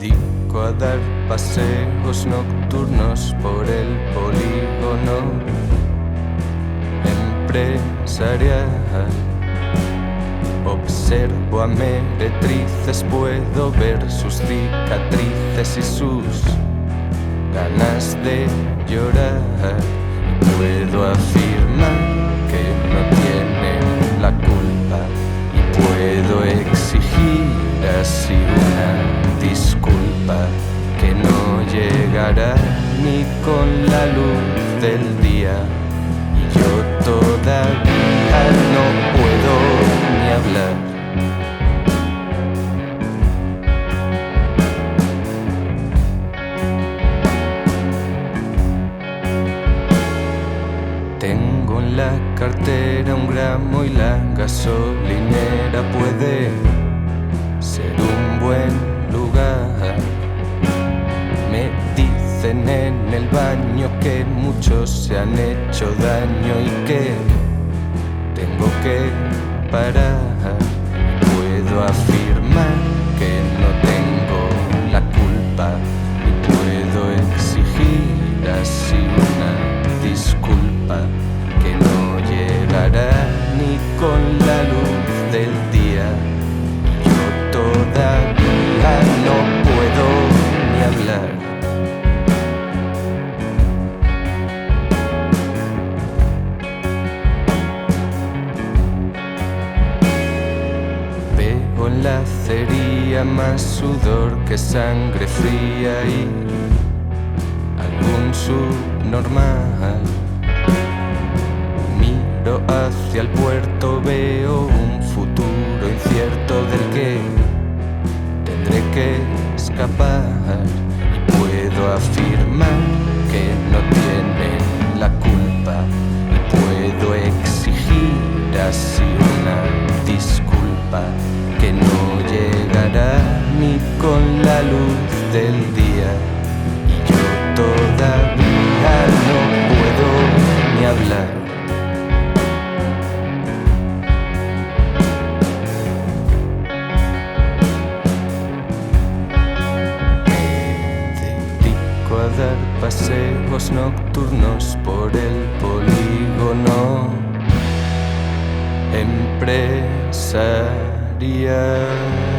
dedico a dar paseos nocturnos por el polígono empresarial. Observo a meretrices, puedo ver sus cicatrices y sus ganas de llorar. Y puedo afirmar que no tienen la culpa y puedo exigir así una disculpa que no llegará ni con la luz del día. Y yo todavía no puedo ni hablar. Tengo en la cartera 1 gramo y la gasolinera puede ser un buen lugar. Me dicen en el baño que muchos se han hecho daño y que tengo que parar. Puedo afirmar que no tengo la culpa y puedo exigir así una disculpa que no llegará ni con la luz del día. Yo todavía no puedo ni hablar. Veo en la acería más sudor que sangre fría y algún subnormal. Miro hacia el puerto, veo un futuro incierto del que tendré que escapar. Y puedo afirmar que no tienen la culpa y puedo exigir así una disculpa que no llegará ni con la luz del día. Y yo todavía no puedo ni hablar. A dar paseos nocturnos por el polígono empresarial.